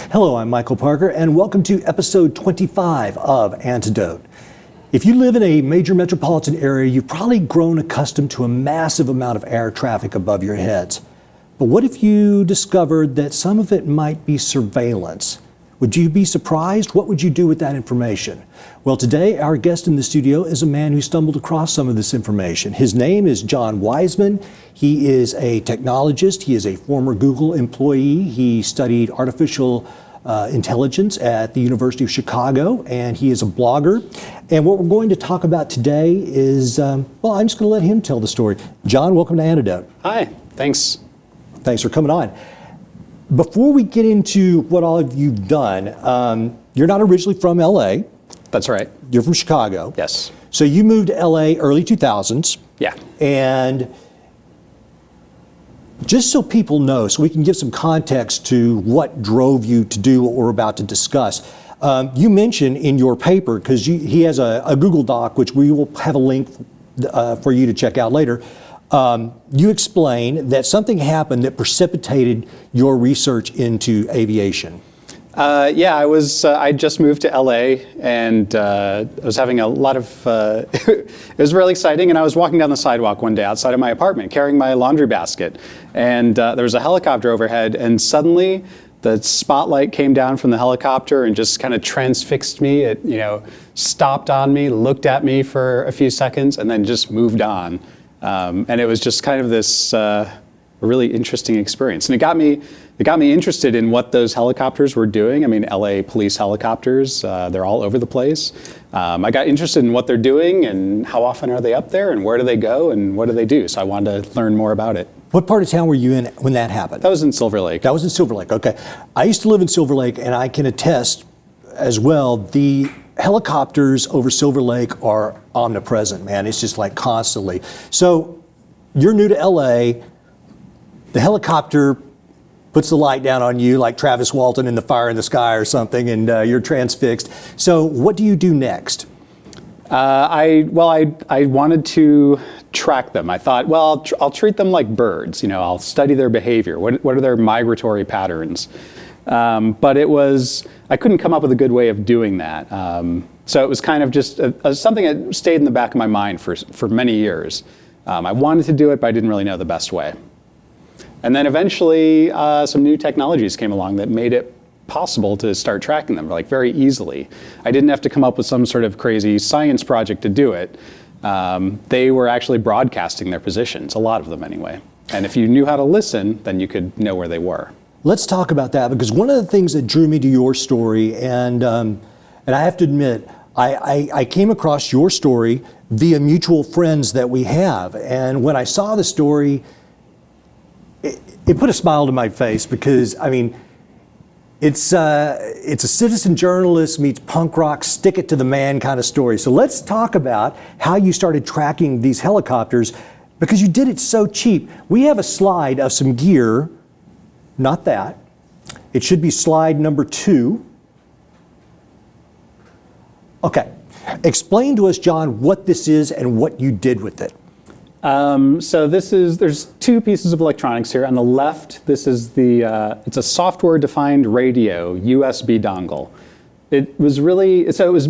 Hello, I'm Michael Parker, and welcome to episode 25 of Antidote. If you live in a major metropolitan area, you've probably grown accustomed to a massive amount of air traffic above your heads. But what if you discovered that some of it might be surveillance? Would you be surprised? What would you do with that information? Well, today our guest in the studio is a man who stumbled across some of this information. His name is John Wiseman. He is a technologist. He is a former Google employee. He studied artificial intelligence at the University of Chicago, and he is a blogger. And what we're going to talk about today is, well, I'm just going to let him tell the story. John, welcome to Antidote. Hi, thanks. Thanks for coming on. Before we get into what all of you've done, you're not originally from LA. That's right. You're from Chicago. Yes. So you moved to LA early 2000s. Yeah. And just so people know, so we can give some context to what drove you to do what we're about to discuss, you mentioned in your paper, because he has a Google Doc, which we will have a link for you to check out later. You explain that something happened that precipitated your research into aviation. Yeah, I just moved to LA, and I was having a lot of, it was really exciting, and I was walking down the sidewalk one day outside of my apartment carrying my laundry basket, and there was a helicopter overhead, and suddenly the spotlight came down from the helicopter and just kind of transfixed me. It, stopped on me, looked at me for a few seconds, and then just moved on. And it was just kind of this really interesting experience. And it got me interested in what those helicopters were doing. I mean, LA police helicopters, they're all over the place. I got interested in what they're doing and how often are they up there and where do they go and what do they do. So I wanted to learn more about it. What part of town were you in when that happened? That was in Silver Lake. That was in Silver Lake, okay. I used to live in Silver Lake, and I can attest as well, the helicopters over Silver Lake are omnipresent, man. It's just like constantly. So you're new to LA, the helicopter puts the light down on you like Travis Walton in The Fire in the Sky or something, and you're transfixed. So what do you do next? I wanted to track them. I thought, well, I'll treat them like birds. I'll study their behavior. What are their migratory patterns? But I couldn't come up with a good way of doing that. So it was kind of just something that stayed in the back of my mind for many years. I wanted to do it, but I didn't really know the best way. And then eventually some new technologies came along that made it possible to start tracking them very easily. I didn't have to come up with some sort of crazy science project to do it. They were actually broadcasting their positions, a lot of them anyway. And if you knew how to listen, then you could know where they were. Let's talk about that, because one of the things that drew me to your story, and I have to admit, I came across your story via mutual friends that we have. And when I saw the story, it put a smile to my face, because, I mean, it's a citizen journalist meets punk rock, stick it to the man kind of story. So let's talk about how you started tracking these helicopters, because you did it so cheap. We have a slide of some gear, not that. It should be slide number 2. Okay, explain to us, John, what this is and what you did with it. So there's 2 pieces of electronics here. On the left, this is it's a software-defined radio USB dongle. It was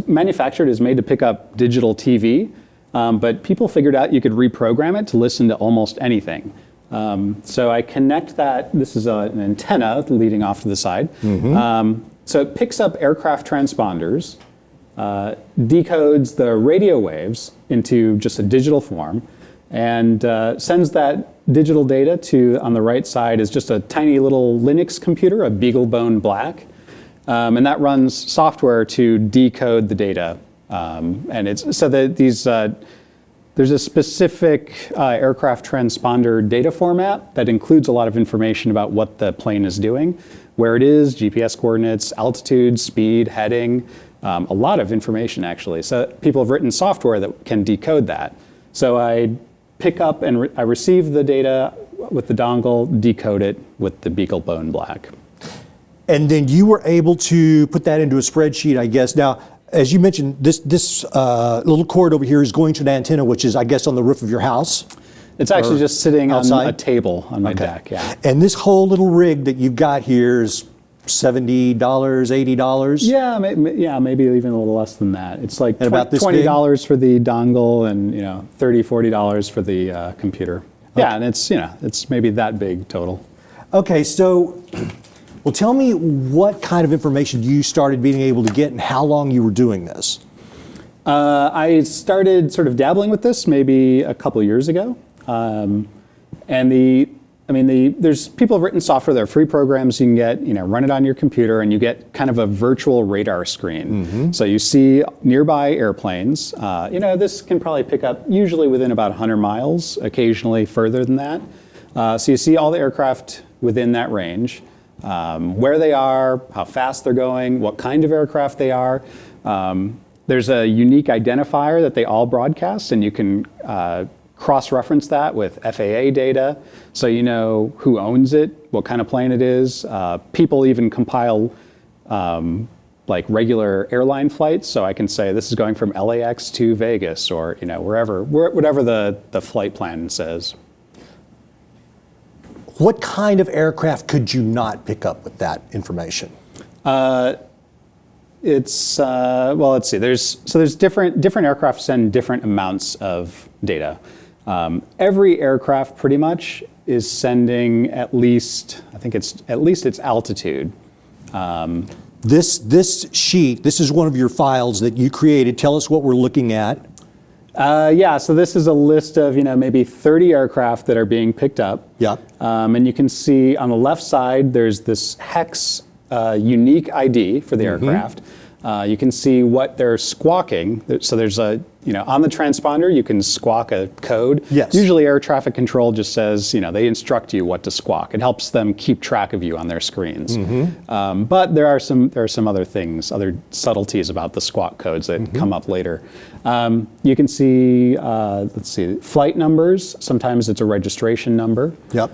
manufactured as made to pick up digital TV, but people figured out you could reprogram it to listen to almost anything. So I connect that, this is an antenna leading off to the side. Mm-hmm. So it picks up aircraft transponders, decodes the radio waves into just a digital form, and sends that digital data to, on the right side is just a tiny little Linux computer, a BeagleBone Black, and that runs software to decode the data. And it's so that there's a specific aircraft transponder data format that includes a lot of information about what the plane is doing, where it is, GPS coordinates, altitude, speed, heading, a lot of information actually. So people have written software that can decode that. So I pick up and I receive the data with the dongle, decode it with the BeagleBone Black. And then you were able to put that into a spreadsheet, I guess. Now, as you mentioned, this little cord over here is going to an antenna, which is, I guess, on the roof of your house. It's actually just sitting outside? on a table on my deck, yeah. And this whole little rig that you've got here is $70, $80? Yeah, maybe even a little less than that. It's like about this $20 for the dongle and $30, $40 for the computer. Okay. Yeah, and it's maybe that big total. Okay, so well, tell me what kind of information you started being able to get and how long you were doing this. I started sort of dabbling with this maybe a couple years ago, and there's people have written software. There are free programs you can get, run it on your computer, and you get kind of a virtual radar screen. Mm-hmm. So you see nearby airplanes. This can probably pick up usually within about 100 miles, occasionally further than that. So you see all the aircraft within that range, where they are, how fast they're going, what kind of aircraft they are. There's a unique identifier that they all broadcast, and you can cross-reference that with FAA data, so you know who owns it, what kind of plane it is. People even compile like regular airline flights, so I can say this is going from LAX to Vegas, or whatever the flight plan says. What kind of aircraft could you not pick up with that information? Let's see. There's different aircraft send different amounts of data. Every aircraft pretty much is sending at least its altitude. This sheet, this is one of your files that you created. Tell us what we're looking at. So this is a list of maybe 30 aircraft that are being picked up. Yeah. And you can see on the left side there's this hex unique ID for the aircraft. You can see what they're squawking. So there's on the transponder you can squawk a code. Yes. Usually air traffic control just says they instruct you what to squawk. It helps them keep track of you on their screens. Mm-hmm. But there are some other things, other subtleties about the squawk codes that come up later. You can see flight numbers. Sometimes it's a registration number. Yep.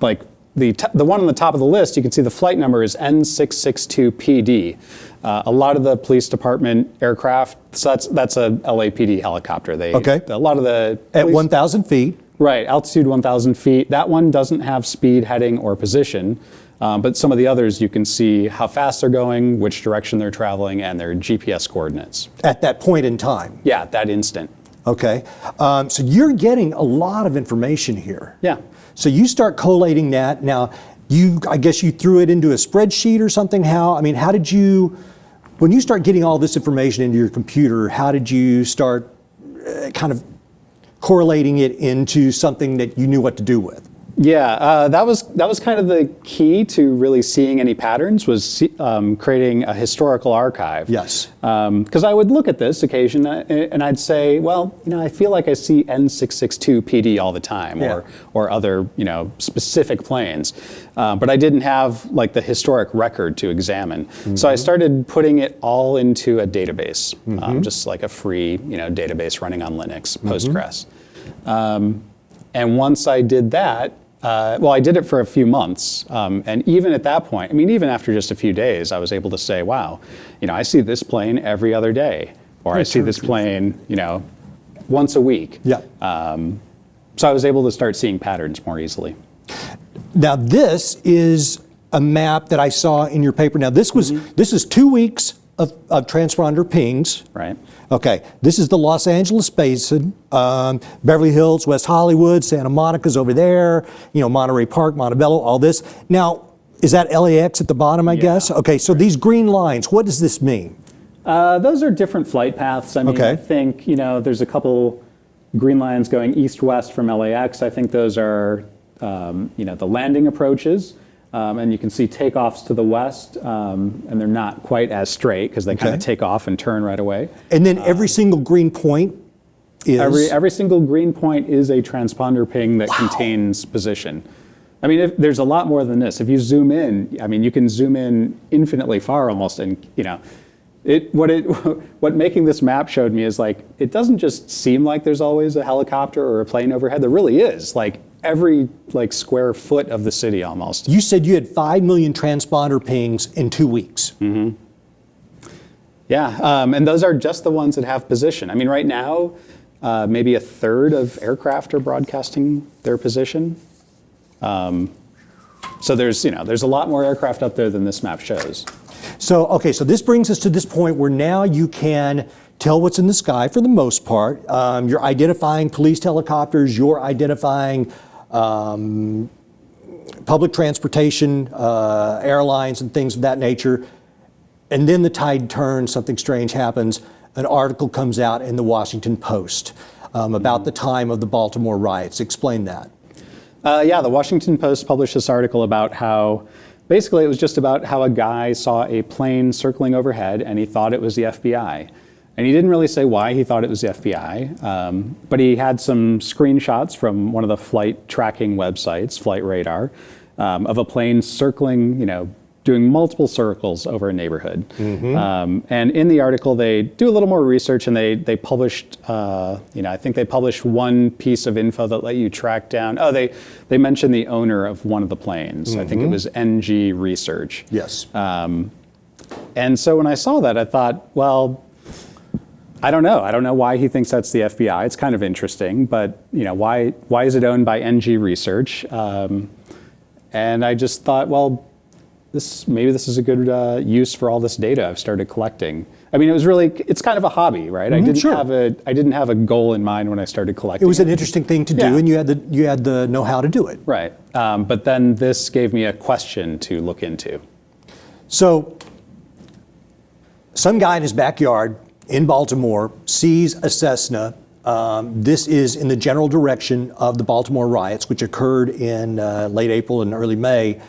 Like the one on the top of the list, you can see the flight number is N662PD. A lot of the police department aircraft, so that's a LAPD helicopter. A lot of the at 1,000 feet. Right, altitude 1,000 feet. That one doesn't have speed, heading, or position. But some of the others, you can see how fast they're going, which direction they're traveling, and their GPS coordinates. At that point in time? Yeah, at that instant. Okay. So you're getting a lot of information here. Yeah. So you start collating that. Now, I guess you threw it into a spreadsheet or something. How did you, when you start getting all this information into your computer, how did you start kind of correlating it into something that you knew what to do with? Yeah, that was kind of the key to really seeing any patterns, was creating a historical archive. Yes. Because I would look at this occasionally and I'd say, well, I feel like I see N662 PD all the time, or other specific planes, but I didn't have like the historic record to examine. Mm-hmm. So I started putting it all into a database, just like a free database running on Linux, Postgres. And once I did that, I did it for a few months, and even at that point, even after just a few days, I was able to say, wow, I see this plane every other day, or I see this plane, once a week. Yeah. So I was able to start seeing patterns more easily. Now this is a map that I saw in your paper. Now this is 2 weeks of transponder pings. Right. Okay, this is the Los Angeles basin. Beverly Hills, West Hollywood, Santa Monica's over there, Monterey Park, Montebello, all this. Now, is that LAX at the bottom, I guess? Okay, so these green lines, what does this mean? Those are different flight paths. I think, there's a couple green lines going east-west from LAX. I think those are, the landing approaches. And you can see takeoffs to the west, and they're not quite as straight because they kind of take off and turn right away. And then every single green point is? Every single green point is a transponder ping that contains position. There's a lot more than this. If you zoom in, you can zoom in infinitely far almost, and what making this map showed me is like, it doesn't just seem like there's always a helicopter or a plane overhead. There really is. Like every square foot of the city almost. You said you had 5 million transponder pings in 2 weeks. Mm-hmm. Yeah, and those are just the ones that have position. Right now, maybe a third of aircraft are broadcasting their position. So there's a lot more aircraft up there than this map shows. So, okay, so this brings us to this point where now you can tell what's in the sky for the most part. You're identifying police helicopters, you're identifying public transportation, airlines and things of that nature. And then the tide turns, something strange happens. An article comes out in the Washington Post about the time of the Baltimore riots. Explain that. Yeah, the Washington Post published this article about how, basically it was just about how a guy saw a plane circling overhead and he thought it was the FBI. And he didn't really say why he thought it was the FBI, but he had some screenshots from one of the flight tracking websites, Flight Radar, of a plane circling, doing multiple circles over a neighborhood. And in the article, they do a little more research, and they published, I think they published one piece of info that let you track down. Oh, they mentioned the owner of one of the planes. I think it was NG Research. Yes. And so when I saw that, I thought, well, I don't know. I don't know why he thinks that's the FBI. It's kind of interesting, but why is it owned by NG Research? And I just thought, well, maybe this is a good use for all this data I've started collecting. I mean, it's kind of a hobby, right? I didn't have a goal in mind when I started collecting. It was an interesting thing to do, and you had the know-how to do it. Right. But then this gave me a question to look into. So, some guy in his backyard in Baltimore sees a Cessna. This is in the general direction of the Baltimore riots, which occurred in late April and early May.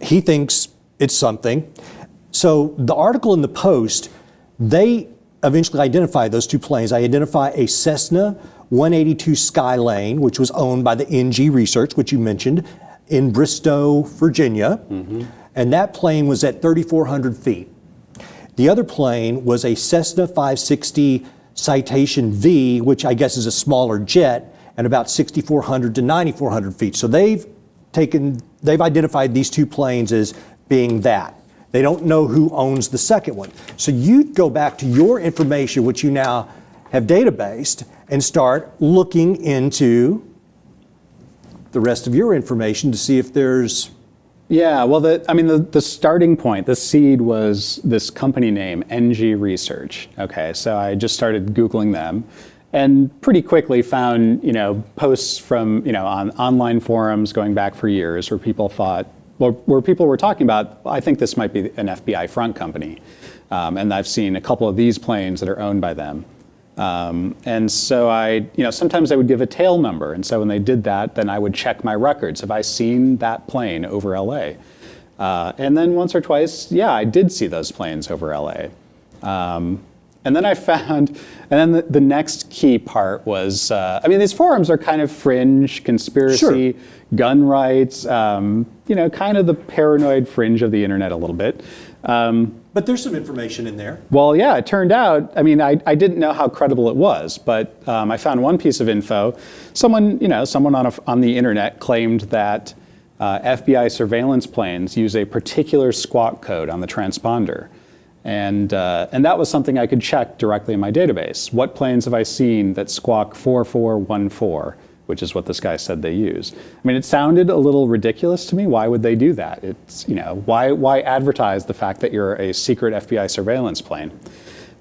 He thinks it's something. So the article in the Post, they eventually identify those two planes. I identify a Cessna 182 Skylane, which was owned by the NG Research, which you mentioned, in Bristow, Virginia. And that plane was at 3,400 feet. The other plane was a Cessna 560 Citation V, which I guess is a smaller jet, and about 6,400 to 9,400 feet. So they've identified these two planes as being that. They don't know who owns the second one. So you go back to your information, which you now have databased, and start looking into the rest of your information to see if there's... Yeah, well, the starting point, the seed was this company name, NG Research. Okay, so I just started Googling them, and pretty quickly found, posts from, on online forums going back for years where people were talking about, I think this might be an FBI front company. And I've seen a couple of these planes that are owned by them. And so sometimes I would give a tail number. And so when they did that, then I would check my records. Have I seen that plane over LA? And then once or twice, yeah, I did see those planes over LA. And then I found, and then the next key part was, these forums are kind of fringe, conspiracy, gun rights, kind of the paranoid fringe of the internet a little bit. But there's some information in there. Well, yeah, it turned out, I didn't know how credible it was, but I found one piece of info. Someone on the internet claimed that FBI surveillance planes use a particular squawk code on the transponder. And that was something I could check directly in my database. What planes have I seen that squawk 4414, which is what this guy said they use? It sounded a little ridiculous to me. Why would they do that? It's, why advertise the fact that you're a secret FBI surveillance plane?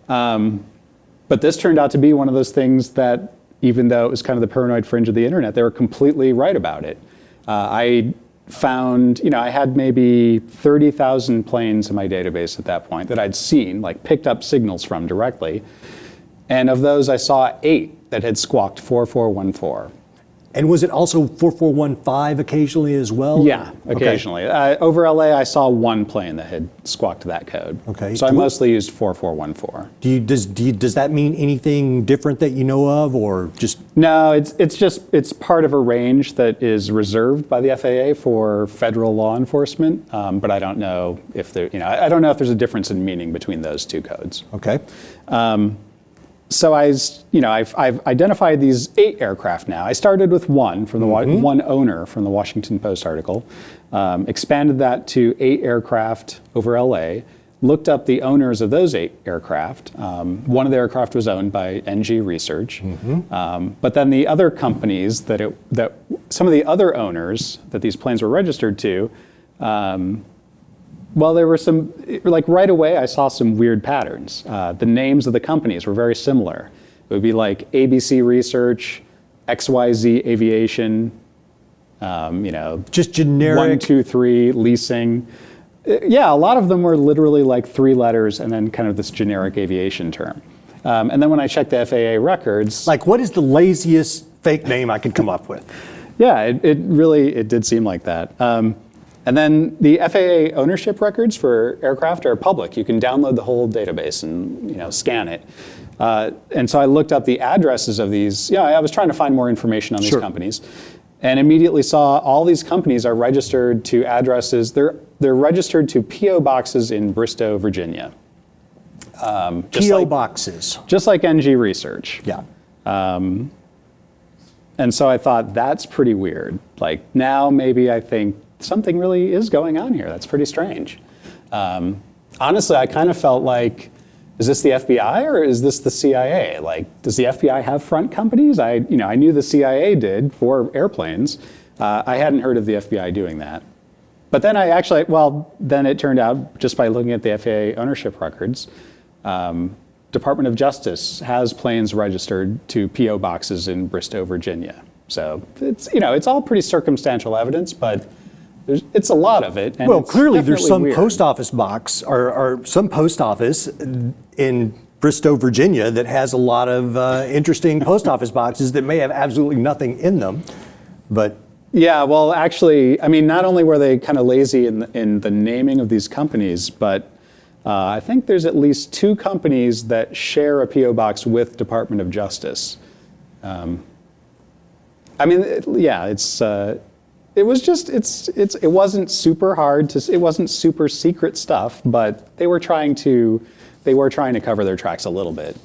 But this turned out to be one of those things that, even though it was kind of the paranoid fringe of the internet, they were completely right about it. I found, I had maybe 30,000 planes in my database at that point that I'd seen, picked up signals from directly. And of those, I saw 8 that had squawked 4414. And was it also 4415 occasionally as well? Yeah, occasionally. Okay. Over LA, I saw one plane that had squawked that code. Okay. So I mostly used 4414. Does that mean anything different that you know of, or just? No, it's part of a range that is reserved by the FAA for federal law enforcement. But I don't know if I don't know if there's a difference in meaning between those two codes. Okay. So I've identified these 8 aircraft now. I started with one from the one owner from the Washington Post article, expanded that to 8 aircraft over LA. looked up the owners of those 8 aircraft. One of the aircraft was owned by NG Research, but then the other companies that some of the other owners that these planes were registered to, well, there were some, like right away I saw some weird patterns. The names of the companies were very similar. It would be like ABC Research, XYZ Aviation, just generic 1, 2, 3 Leasing. Yeah, a lot of them were literally like 3 letters and then kind of this generic aviation term. And then when I checked the FAA records, like, what is the laziest fake name I could come up with? yeah, it really did seem like that. And then the FAA ownership records for aircraft are public. You can download the whole database and scan it. And so I looked up the addresses of these. Yeah, I was trying to find more information on these companies, and immediately saw all these companies are registered to addresses. They're registered to P.O. Boxes in Bristow, Virginia. P.O. Boxes. Just like NG Research. Yeah. And so I thought, that's pretty weird. Like, now maybe I think something really is going on here. That's pretty strange. Honestly, I kind of felt like, is this the FBI or is this the CIA? Like, does the FBI have front companies? I knew the CIA did for airplanes. I hadn't heard of the FBI doing that. But then then it turned out, just by looking at the FAA ownership records, Department of Justice has planes registered to P.O. Boxes in Bristow, Virginia. So it's all pretty circumstantial evidence, but it's a lot of it. And well, clearly there's some weird. post office box or some post office in Bristow, Virginia that has a lot of interesting post office boxes that may have absolutely nothing in them, but. Yeah, well, actually, I mean, not only were they kind of lazy in the naming of these companies, but I think there's at least 2 companies that share a P.O. box with Department of Justice. I mean, it wasn't super hard it wasn't super secret stuff, but they were trying to cover their tracks a little bit.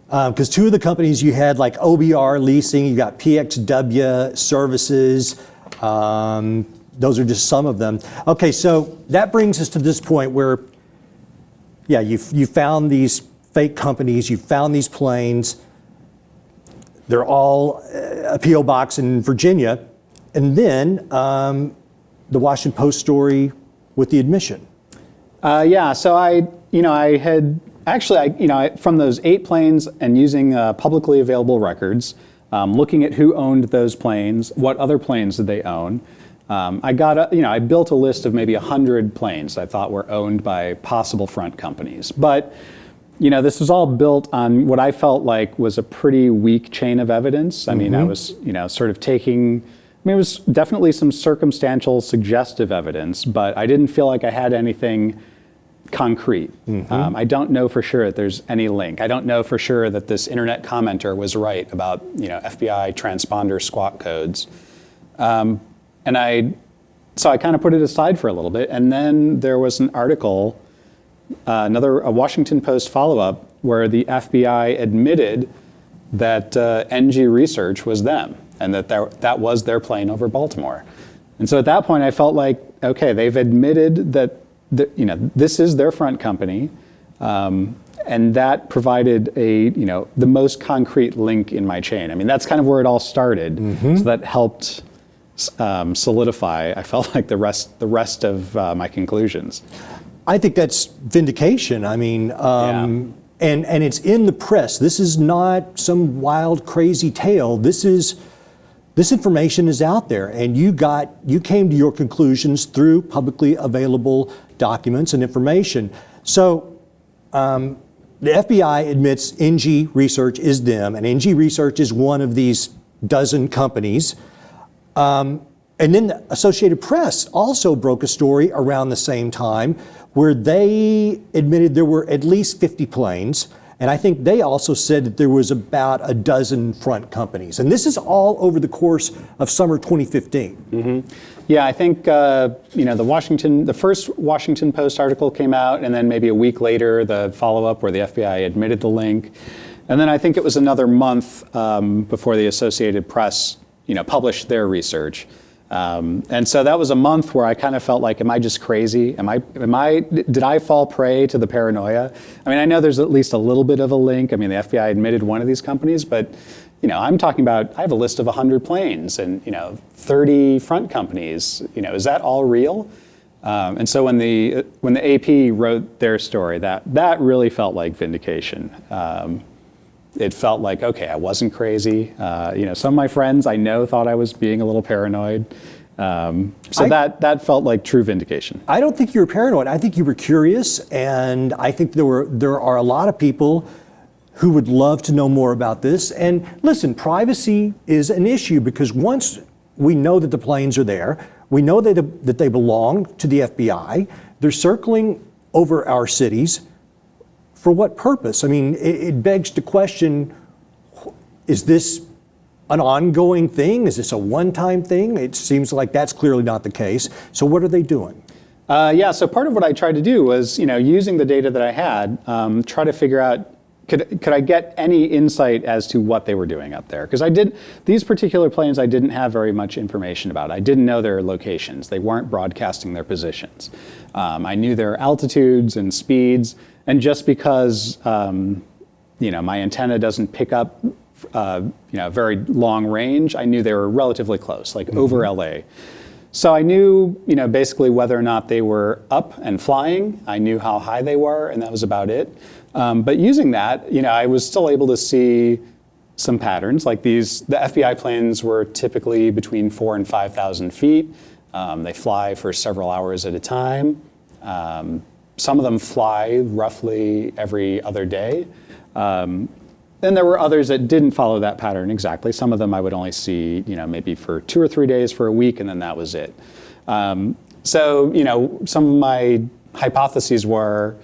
Because 2 of the companies you had, like OBR Leasing, you got PXW Services. Those are just some of them. Okay, so that brings us to this point where, yeah, you found these fake companies, you found these planes. They're all a P.O. box in Virginia. And then the Washington Post story with the admission. Yeah, so I had actually, from those 8 planes and using publicly available records, looking at who owned those planes, what other planes did they own, I built a list of maybe 100 planes I thought were owned by possible front companies. But, this was all built on what I felt like was a pretty weak chain of evidence. I mean, I was, sort of taking. It was definitely some circumstantial, suggestive evidence, but I didn't feel like I had anything concrete. I don't know for sure that there's any link. I don't know for sure that this internet commenter was right about FBI transponder squawk codes. So I kind of put it aside for a little bit, and then there was an article, a Washington Post follow-up, where the FBI admitted that NG Research was them, and that was their plane over Baltimore. And so at that point, I felt like, okay, they've admitted that this is their front company, and that provided the most concrete link in my chain. I mean, that's kind of where it all started. So that helped solidify, I felt like, the rest of my conclusions. I think that's vindication. I mean, and it's in the press. This is not some wild, crazy tale. This information is out there, and you came to your conclusions through publicly available documents and information. So the FBI admits NG Research is them, and NG Research is one of these dozen companies. And then the Associated Press also broke a story around the same time where they admitted there were at least 50 planes. And I think they also said that there was about a dozen front companies. And this is all over the course of summer 2015. Yeah, I think the first Washington Post article came out, and then maybe a week later, the follow-up where the FBI admitted the link. And then I think it was another month before the Associated Press published their research. And so that was a month where I kind of felt like, am I just crazy? Did I fall prey to the paranoia? I mean, I know there's at least a little bit of a link. I mean, the FBI admitted one of these companies, but I'm talking about, I have a list of 100 planes and 30 front companies. Is that all real? And so when the AP wrote their story, that really felt like vindication. It felt like, okay, I wasn't crazy. Some of my friends I know thought I was being a little paranoid. That felt like true vindication. I don't think you were paranoid. I think you were curious, and I think there are a lot of people who would love to know more about this. And listen, privacy is an issue because once we know that the planes are there, we know that they belong to the FBI, they're circling over our cities. For what purpose? I mean, it begs to question, is this an ongoing thing? Is this a one-time thing? It seems like that's clearly not the case. So what are they doing? So part of what I tried to do was, using the data that I had, try to figure out, could I get any insight as to what they were doing up there? Because these particular planes I didn't have very much information about. I didn't know their locations. They weren't broadcasting their positions. I knew their altitudes and speeds, and just because my antenna doesn't pick up very long range, I knew they were relatively close, like over LA. So I knew, basically whether or not they were up and flying. I knew how high they were, and that was about it. But using that, I was still able to see some patterns. Like the FBI planes were typically between 4,000 and 5,000 feet. They fly for several hours at a time. Some of them fly roughly every other day. Then there were others that didn't follow that pattern exactly. Some of them I would only see, maybe for 2 or 3 days for a week, and then that was it. Some of my hypotheses were,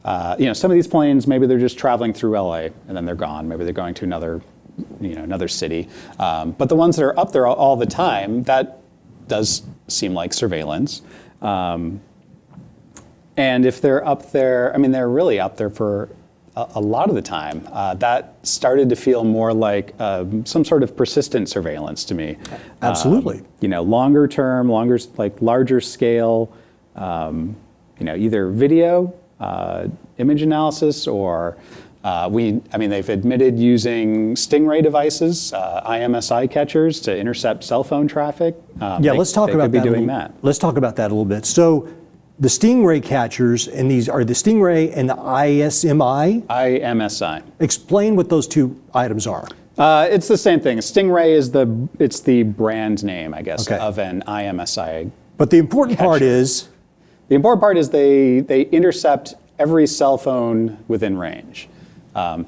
some of these planes, maybe they're just traveling through LA and then they're gone. Maybe they're going to another city. But the ones that are up there all the time, that does seem like surveillance. And if they're up there, they're really up there for a lot of the time. That started to feel more like some sort of persistent surveillance to me. Absolutely. Longer term, larger scale, either video, image analysis, or they've admitted using stingray devices, IMSI catchers to intercept cell phone traffic. Let's talk about that. Let's talk about that a little bit. So the stingray catchers, and these are the stingray and the ISMI? IMSI. Explain what those two items are. It's the same thing. Stingray is the brand name, I guess, Okay. of an IMSI. But the important part is? The important part is they intercept every cell phone within range. I'm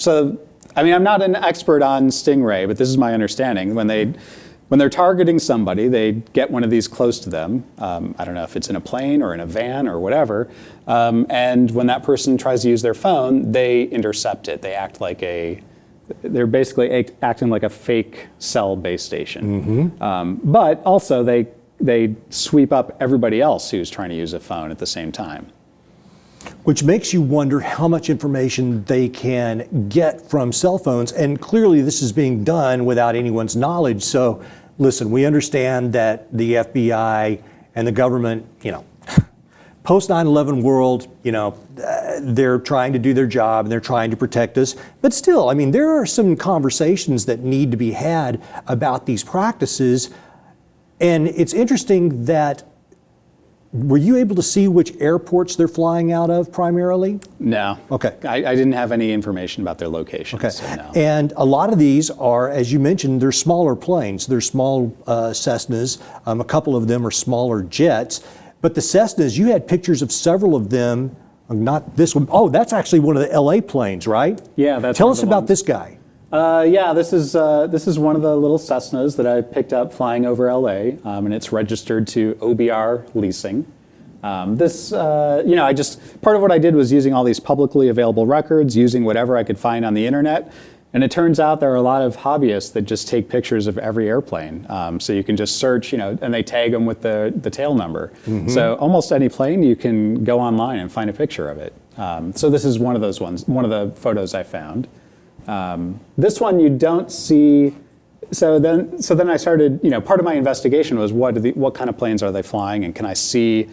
not an expert on stingray, but this is my understanding. When they're targeting somebody, they get one of these close to them. I don't know if it's in a plane or in a van or whatever. And when that person tries to use their phone, they intercept it. They're basically acting like a fake cell base station. But also they sweep up everybody else who's trying to use a phone at the same time. Which makes you wonder how much information they can get from cell phones. And clearly this is being done without anyone's knowledge. So listen, we understand that the FBI and the government, post 9/11 world, they're trying to do their job and they're trying to protect us. But still, there are some conversations that need to be had about these practices. And it's interesting that, were you able to see which airports they're flying out of primarily? No. Okay. I didn't have any information about their locations. Okay. So no. And a lot of these are, as you mentioned, they're smaller planes. They're small Cessnas. A couple of them are smaller jets. But the Cessnas, you had pictures of several of them. Not this one. Oh, that's actually one of the LA planes, right? Yeah, that's Tell one us of the about ones. this guy. This is one of the little Cessnas that I picked up flying over LA, and it's registered to OBR Leasing. Part of what I did was using all these publicly available records, using whatever I could find on the internet, and it turns out there are a lot of hobbyists that just take pictures of every airplane. So you can just search, and they tag them with the tail number. So almost any plane, you can go online and find a picture of it. So this is one of those ones, one of the photos I found. This one you don't see So then I started, part of my investigation was what kind of planes are they flying, and can I see,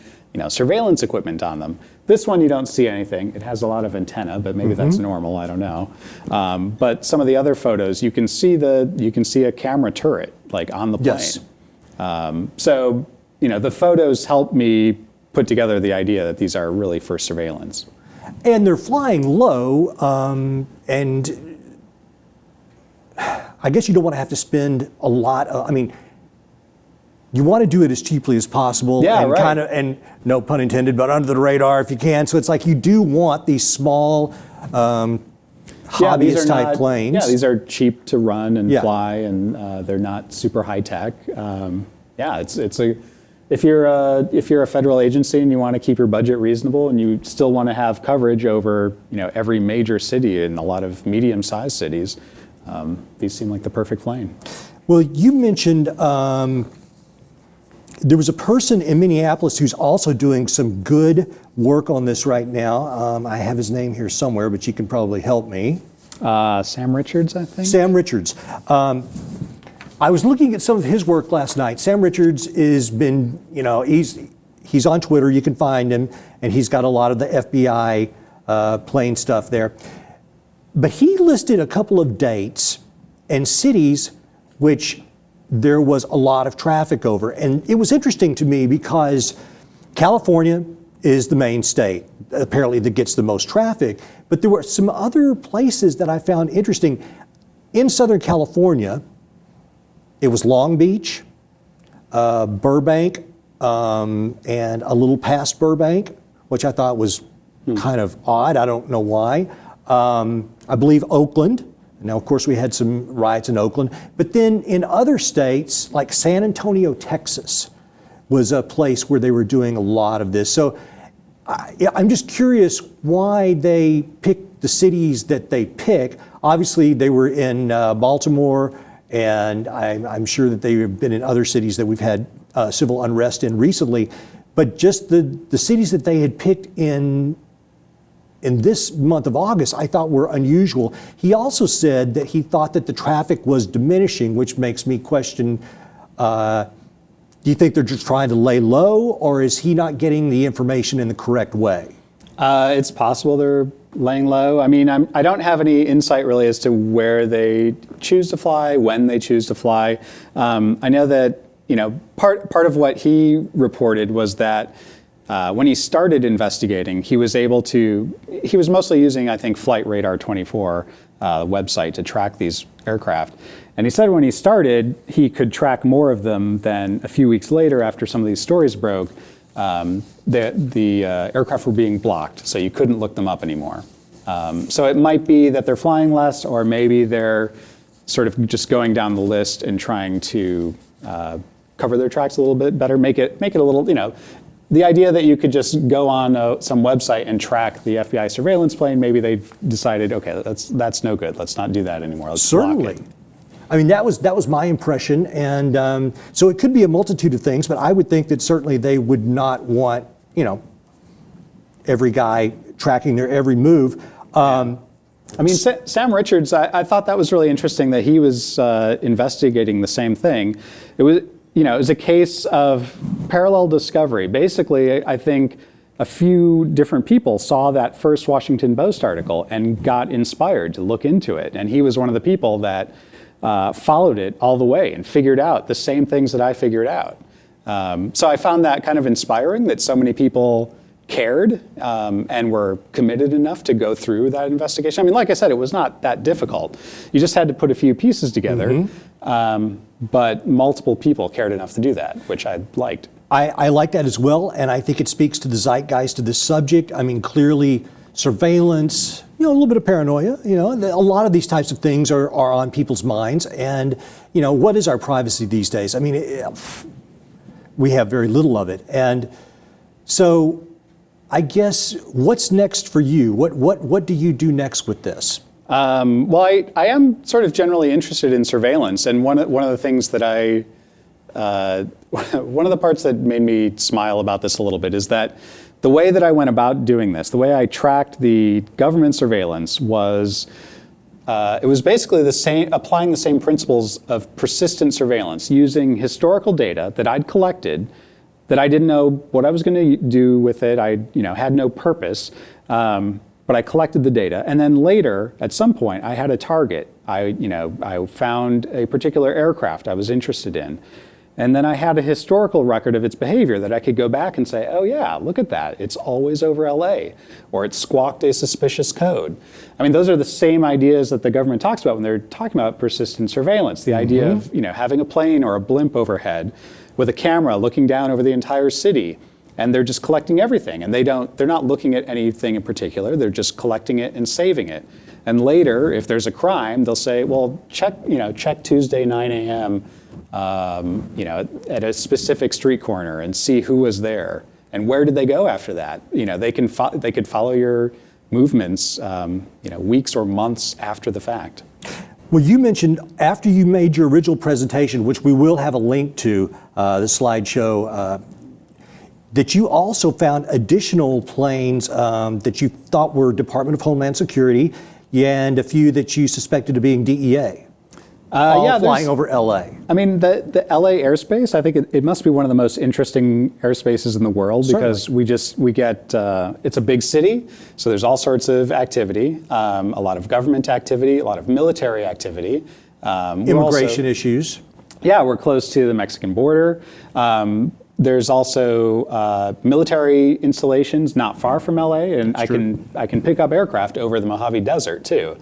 surveillance equipment on them? This one, you don't see anything. It has a lot of antenna, but maybe that's normal. I don't know. But some of the other photos, you can see a camera turret like on the plane. Yes. So the photos help me put together the idea that these are really for surveillance. And they're flying low, and I guess you don't want to have to spend a lot of, you want to do it as cheaply as possible, Yeah, and right. and no pun intended, but under the radar if you can. So it's like you do want these small hobbyist type planes. Yeah, these are cheap to run and Yeah. fly, and they're not super high tech. If you're a federal agency and you want to keep your budget reasonable and you still want to have coverage over every major city and a lot of medium-sized cities, these seem like the perfect plane. Well, you mentioned there was a person in Minneapolis who's also doing some good work on this right now. I have his name here somewhere, but you can probably help me. Sam Richards, I think. Sam Richards. I was looking at some of his work last night. Sam Richards has been, he's on Twitter, you can find him, and he's got a lot of the FBI plane stuff there. But he listed a couple of dates and cities which there was a lot of traffic over. And it was interesting to me because California is the main state, apparently, that gets the most traffic. But there were some other places that I found interesting. In Southern California, it was Long Beach, Burbank, and a little past Burbank, which I thought was kind of odd. I don't know why. I believe Oakland. Now, of course, we had some riots in Oakland. But then in other states, like San Antonio, Texas, was a place where they were doing a lot of this. So I'm just curious why they picked the cities that they pick. Obviously, they were in Baltimore, and I'm sure that they've been in other cities that we've had civil unrest in recently. But just the cities that they had picked in this month of August, I thought were unusual. He also said that he thought that the traffic was diminishing, which makes me question, do you think they're just trying to lay low, or is he not getting the information in the correct way? It's possible they're laying low. I don't have any insight really as to where they choose to fly, when they choose to fly. I know that part of what he reported was that when he started investigating, he was mostly using, I think, Flight Radar 24 website to track these aircraft. And he said when he started, he could track more of them than a few weeks later after some of these stories broke. The aircraft were being blocked, so you couldn't look them up anymore. So it might be that they're flying less, or maybe they're sort of just going down the list and trying to cover their tracks a little bit better, make it a little, the idea that you could just go on some website and track the FBI surveillance plane, maybe they've decided, okay, that's no good. Let's not do that anymore. Let's Certainly. block it. That was my impression, and so it could be a multitude of things, but I would think that certainly they would not want, every guy tracking their every move. Sam Richards, I thought that was really interesting that he was investigating the same thing. It was a case of parallel discovery. Basically, I think a few different people saw that first Washington Post article and got inspired to look into it. And he was one of the people that followed it all the way and figured out the same things that I figured out. So I found that kind of inspiring that so many people cared and were committed enough to go through that investigation. Like I said, it was not that difficult. You just had to put a few pieces together. But multiple people cared enough to do that, which I liked. I like that as well, and I think it speaks to the zeitgeist of this subject. Clearly, surveillance, a little bit of paranoia, a lot of these types of things are on people's minds. And, what is our privacy these days? We have very little of it. And so I guess what's next for you? What do you do next with this? Well, I am sort of generally interested in surveillance, and one of the things that one of the parts that made me smile about this a little bit is that the way that I went about doing this, the way I tracked the government surveillance was it was basically applying the same principles of persistent surveillance, using historical data that I'd collected, that I didn't know what I was going to do with it. I had no purpose, but I collected the data. And then later, at some point, I had a target. I found a particular aircraft I was interested in. And then I had a historical record of its behavior that I could go back and say, oh yeah, look at that. It's always over LA, or it squawked a suspicious code. I mean, those are the same ideas that the government talks about when they're talking about persistent surveillance. The idea of having a plane or a blimp overhead with a camera looking down over the entire city, and they're just collecting everything. And they're not looking at anything in particular. They're just collecting it and saving it. And later, if there's a crime, they'll say, well, check Tuesday 9 a.m. At a specific street corner and see who was there and where did they go after that. They could follow your movements, weeks or months after the fact. Well, you mentioned after you made your original presentation, which we will have a link to, the slideshow, that you also found additional planes that you thought were Department of Homeland Security, and a few that you suspected of being DEA. Flying over LA. I mean, the LA airspace, I think it must be one of the most interesting airspaces in the world. Certainly. Because we get, it's a big city, so there's all sorts of activity, a lot of government activity, a lot of military activity. Immigration issues. Yeah, we're close to the Mexican border. There's also military installations not far from LA, and I can pick up aircraft over the Mojave Desert too.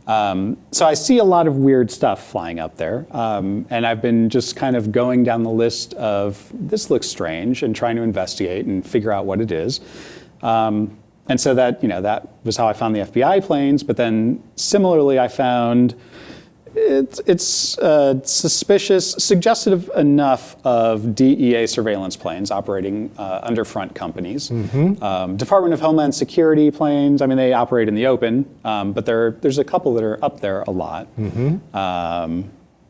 So I see a lot of weird stuff flying up there, and I've been just kind of going down the list of this looks strange and trying to investigate and figure out what it is. And so that was how I found the FBI planes. But then similarly, I found it's suspicious, suggestive enough of DEA surveillance planes operating under front companies. Department of Homeland Security planes, I mean, they operate in the open, but there's a couple that are up there a lot.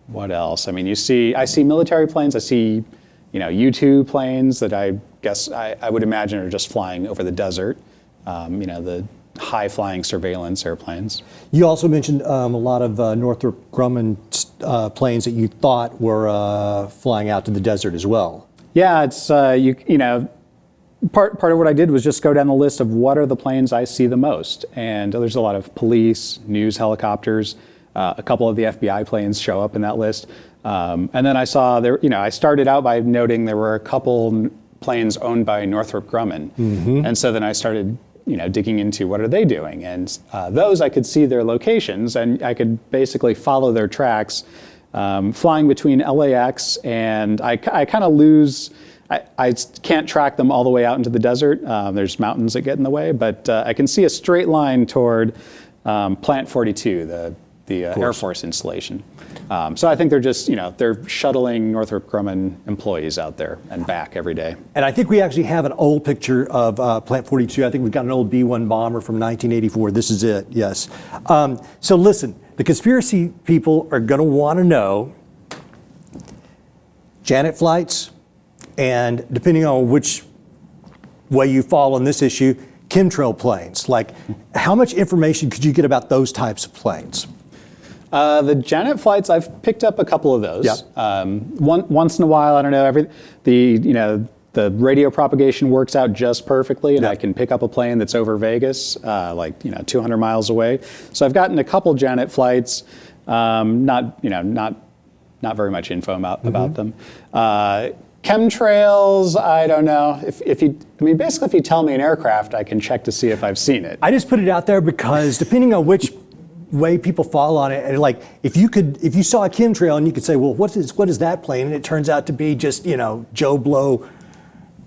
What else? I mean, I see military planes, I see U-2 planes that I guess I would imagine are just flying over the desert, the high-flying surveillance airplanes. You also mentioned a lot of Northrop Grumman planes that you thought were flying out to the desert as well. Yeah, it's part of what I did was just go down the list of what are the planes I see the most, and there's a lot of police, news helicopters. A couple of the FBI planes show up in that list, and then I saw there. I started out by noting there were a couple planes owned by Northrop Grumman, and so then I started digging into what are they doing, and those I could see their locations, and I could basically follow their tracks, flying between LAX, and I kind of lose. I can't track them all the way out into the desert. There's mountains that get in the way, but I can see a straight line toward Plant 42, the Air Force installation. So I think they're just, they're shuttling Northrop Grumman employees out there and back every day. And I think we actually have an old picture of Plant 42. I think we've got an old B-1 bomber from 1984. This is it, yes. So listen, the conspiracy people are going to want to know Janet flights, and depending on which way you fall on this issue, chemtrail planes. Like, how much information could you get about those types of planes? The Janet flights, I've picked up a couple of those. Yep. Once in a while, I don't know, the radio propagation works out just perfectly, and I can pick up a plane that's over Vegas, 200 miles away. So I've gotten a couple Janet flights, not very much info about them. Chemtrails, I don't know. Basically, if you tell me an aircraft, I can check to see if I've seen it. I just put it out there because depending on which way people fall on it, and like if you saw a chemtrail and you could say, well, what is that plane? And it turns out to be just Joe Blow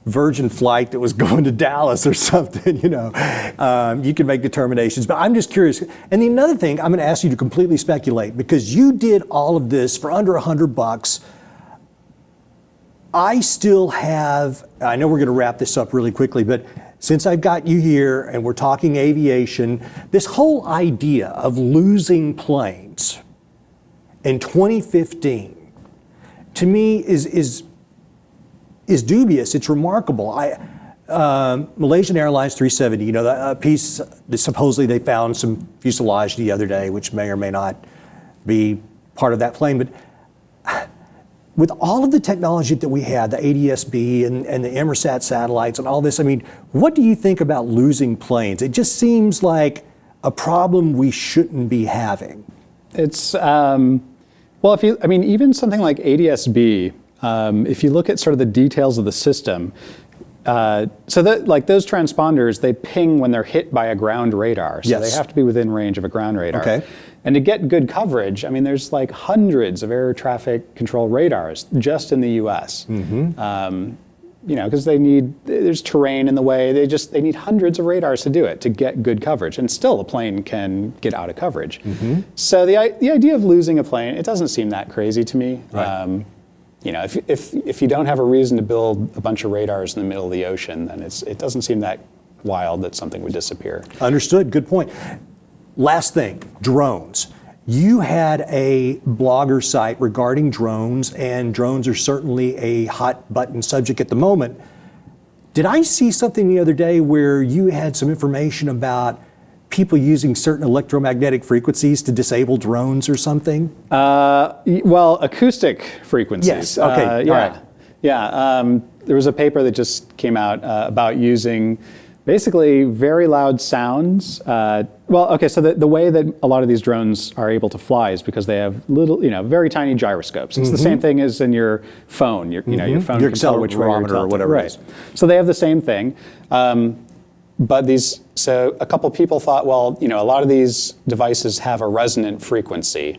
Virgin flight that was going to Dallas or something. You can make determinations. But I'm just curious. And the another thing, I'm going to ask you to completely speculate because you did all of this for under $100. I still have, I know we're going to wrap this up really quickly, but since I've got you here and we're talking aviation, this whole idea of losing planes in 2015, to me is dubious. It's remarkable. Malaysian Airlines 370, you know, a piece that supposedly they found some fuselage the other day, which may or may not be part of that plane. But with all of the technology that we had, the ADS-B and the Inmarsat satellites and all this, I mean, what do you think about losing planes? It just seems like a problem we shouldn't be having. It's, well, I mean, even something like ADS-B, if you look at sort of the details of the system, so that, like those transponders, they ping when they're hit by a ground radar. So Yes. they have to be within range of a ground radar. Okay. And to get good coverage, I mean, there's like hundreds of air traffic control radars just in the US. You know, because there's terrain in the way. They need hundreds of radars to do it, to get good coverage. And still the plane can get out of coverage. So the idea of losing a plane, it doesn't seem that crazy to me. Right. You know, if you don't have a reason to build a bunch of radars in the middle of the ocean, then it doesn't seem that wild that something would disappear. Understood. Good point. Last thing, drones. You had a blogger site regarding drones, and drones are certainly a hot button subject at the moment. Did I see something the other day where you had some information about people using certain electromagnetic frequencies to disable drones or something? Well, acoustic frequencies. Yes, okay, Yeah. all right. Yeah, there was a paper that just came out about using basically very loud sounds. Well, okay, so the way that a lot of these drones are able to fly is because they have little, you know, very tiny gyroscopes. It's the same thing as in your phone. You know, your phone Your can tell which way you're accelerometer or tilted. whatever it Right. is. So they have the same thing. But so a couple people thought, well, you know, a lot of these devices have a resonant frequency.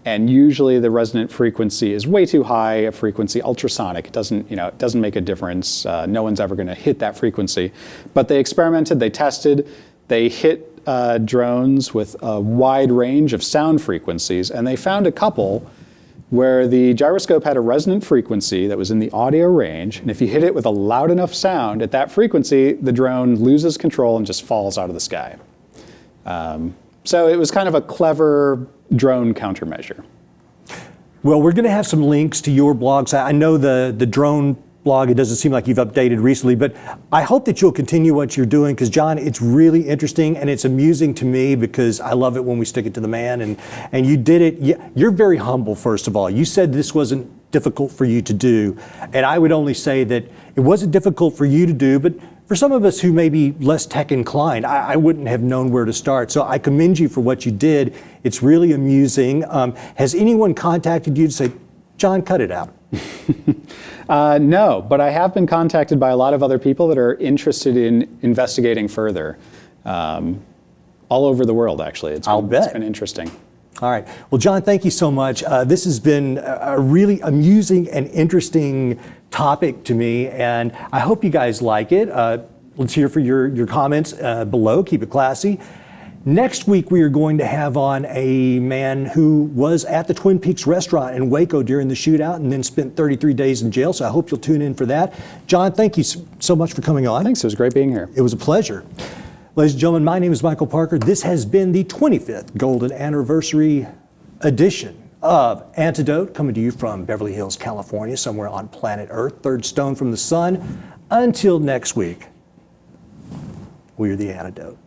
And usually the resonant frequency is way too high a frequency, ultrasonic. It doesn't make a difference. No one's ever going to hit that frequency. But they experimented, they tested, they hit drones with a wide range of sound frequencies, and they found a couple where the gyroscope had a resonant frequency that was in the audio range, and if you hit it with a loud enough sound at that frequency, the drone loses control and just falls out of the sky. So it was kind of a clever drone countermeasure. Well, we're going to have some links to your blogs. I know the drone blog, it doesn't seem like you've updated recently, but I hope that you'll continue what you're doing, because John, it's really interesting and it's amusing to me, because I love it when we stick it to the man, and you did it. You're very humble, first of all. You said this wasn't difficult for you to do, and I would only say that it wasn't difficult for you to do, but for some of us who may be less tech inclined, I wouldn't have known where to start. So I commend you for what you did. It's really amusing. Has anyone contacted you to say, John, cut it out? No, but I have been contacted by a lot of other people that are interested in investigating further, all over the world, actually. It's been interesting. All right. Well, John, thank you so much. This has been a really amusing and interesting topic to me, and I hope you guys like it. Let's hear for your comments below. Keep it classy. Next week, we are going to have on a man who was at the Twin Peaks restaurant in Waco during the shootout and then spent 33 days in jail, so I hope you'll tune in for that. John, thank you so much for coming on. Thanks. It was great being here. It was a pleasure. Ladies and gentlemen, my name is Michael Parker. This has been the 25th Golden Anniversary edition of Antidote, coming to you from Beverly Hills, California, somewhere on planet Earth, third stone from the sun. Until next week, we're the Antidote.